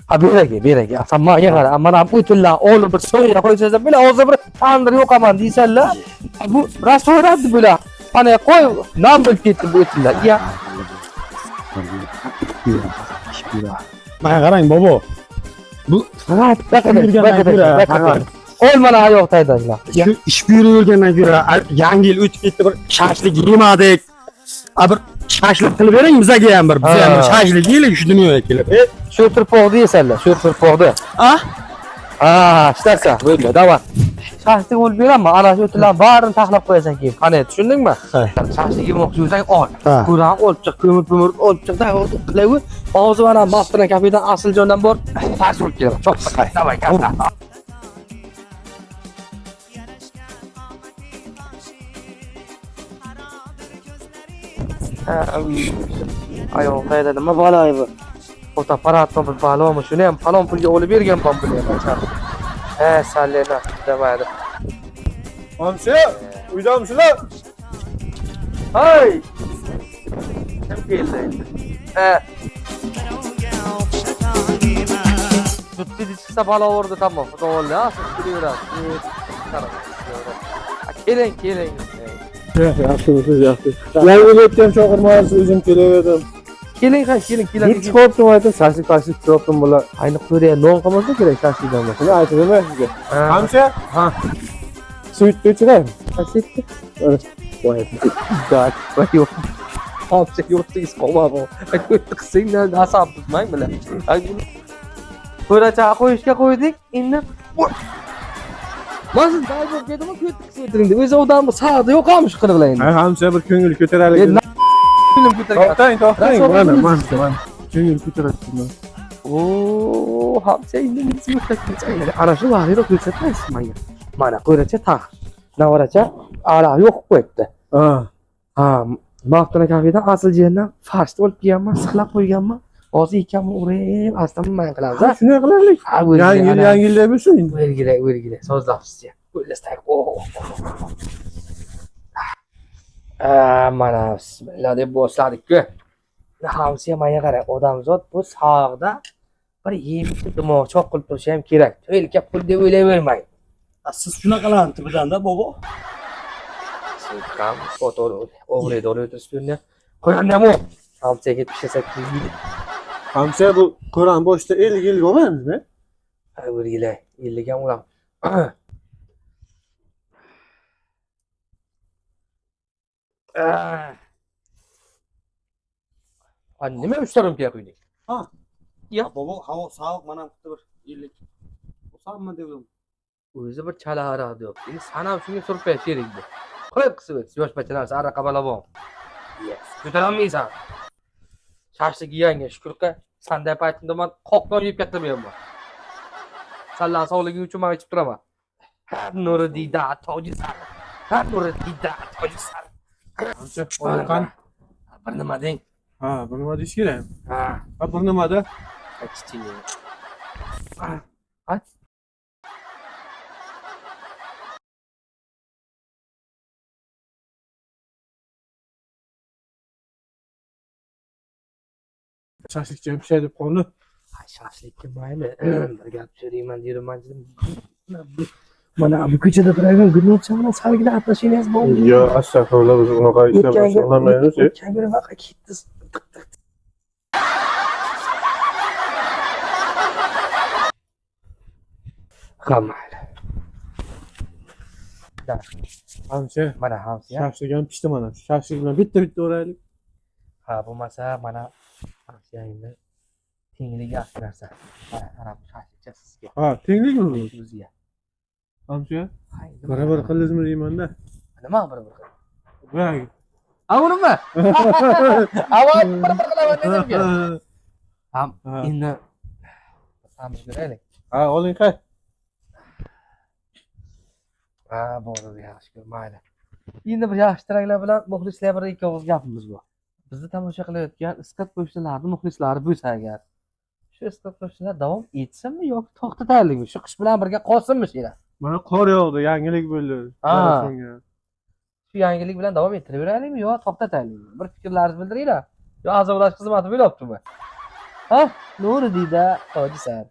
Ha beragi. Sen manga qara. Mana o'tilla olib bir so'yga qo'ysangiz, bular hozir bir tandir yo'qaman deysanlar. Bu restoran bular. Ana qo'y, nam bo'lib ketdi bu o'tilla. Ya. Mana qarang bobo. Bu Faqat baqirib. Qo'l mana oyoq taydanglar. shu ish buyurib yurgandan ko'ra yangi yil o'tib ketdi, bir shashlik yemadik. Bir shashlik qilib bering bizga ham bir. Biz ham bir shashlik yeylik shu dunyoga kelib. Shu turpoqni yesanlar, shu turpoqni. İstersen böyle davat. Şahsi ol beramma, ana shu o'tlarni barini taxlab qo'yasan keyin. Qani, tushundingmi? Shahsi yemoqchi bo'lsang ol. Qur'on olib chiq, ko'mir olib chiq, qilaver. Hozir mana Maftina kafidan Asiljondan bor, tars olib kelaman. Chop, davay, katta. Ayoq qayda nima baloy bu? Fotoapparatni bir balonmi, shuni ham falon pulga olib bergan pam pulga. Sallena demadi. Hamsi, uydamsizlar? Hay! Kim keldi? Tutdi chiqsa balo urdi, tamom. Xudo o'ldi, kelaveradi. Keling. Yaxshi. Yangi o'tgan chaqirmasiz o'zim kelaverdim. Keling. Dur chiqibdim aytib, shashlik chiqibdim bular. Ayni qo'yga non qilmasa kerak shashlikdan. Shuni aytdim sizga. Hamsi? Ha. Suit ko'chiray. Asitdi. Voy. Dak, yo'q. Hamsi yo'qsiz qolmadi. Aytdi qisingdan asab tutmang bilan. Qo'racha qo'yishga qo'ydik. Endi Mazın daha çok yedim ama kötü kısmetlerinde. O'zi odamı sağda yo'qamish qirg'laydi. Hamsi bir ko'ngil ko'taraylik. Film ko'targan. To'xtang. Mana. Ko'ngil ko'tarayapman. Oo, hamsi endi nima qilib ana shu vaqtda ko'rsatmaysiz menga. Mana qo'racha taq. Navaracha ala yo'q qo'yibdi. Ha, Maftina kafidan Asiljondan fars olib kelganman, sixlab qo'yganman. Hozir ekanmi urib, aslan men qilamiz. Shunday qilaylik. Yangi yilda bo'lsin. Vergile. Sozlabsiz. O'ylastak. Mana bismillah deb boshladik-ku. Hamsiya menga qara, odamzod bu sog'da bir yeb dimoq choq qilib turishi ham kerak. O'ylab pul deb o'ylayvermang. Siz shunaqalarni tipidan-da bobo. Siz ham foto'ni o'g'raydi o'tirishni. Qo'ygandan o. Hamsiyaga pishasa kiydi. Hamsi bu Qur'on boshida 50 yil bo'lmaymizmi? Ha, o'rgilay. 50 ga uram. Nima ushtarim kerak qo'yding? Ya Bobo, havo sovuq, mana bitta bir 50. O'sammi dedim. o'zi bir chala aradi yo'q. Endi san ham shunga surpay sherikdi. Qo'yib qisib, yosh bachalar sara qabalabon. Yes. Ko'tarolmaysan. Shashlik yangi shukurqa sanday paytimda men qoqdan yeb ketmayman. Sallan sog'liging uchun men ichib turaman. Nuridida tojisar. Hamsi, qan. Bir nima deng? Ha, bir nima deyish kerak. Ha, Bir nimada? aytishing. Shashlikcha bir şey deb qoldi. Shashlikka mayli. Bir gap so'rayman deyman. Mana bu ko'chada turgan gulnocha bilan salgina atlashingiz bormi? Yo, astag'firullah, biz unaqa ishlar qilmaymiz. Kangina vaqa ketdi. Qamayli. Hamsi, Mana hamsi. shashlik ham pishdi mana. Shashlik bilan bitta o'raylik. Ha, bo'lmasa mana hamsiyangni tengligi yaxshi narsa. Mana qarab shashlikcha sizga. Ha, tenglikmi bu? O'ziga. Hamsi, Haydi. barabar qildingizmi deyman-da. Nima bir? Voy. Avunimi? Avon bir qilaman dedim-ku. Ham, endi samiz beraylik. Ha, oling qay. Ha, bo'ldi, yaxshi mayli. Endi bir yaxshi taraklar bilan muxlislar bir ikki og'iz gapimiz bor. Bizni tomosha qilayotgan isqat qo'shnilarning muxlislari bo'lsa agar, shu isqat qo'shnilar davom etsinmi yoki to'xtataylikmi? Shu qish bilan birga qolsinmi shira? Mana qor yog'di, yangilik bo'ldi. Shu yangilik bilan davom ettiraveraylikmi yo to'xtataylikmi? Bir fikrlaringizni bildiringlar. Yo azoblash xizmati bo'lyaptimi? Ha? Nuri deydi, hoji san.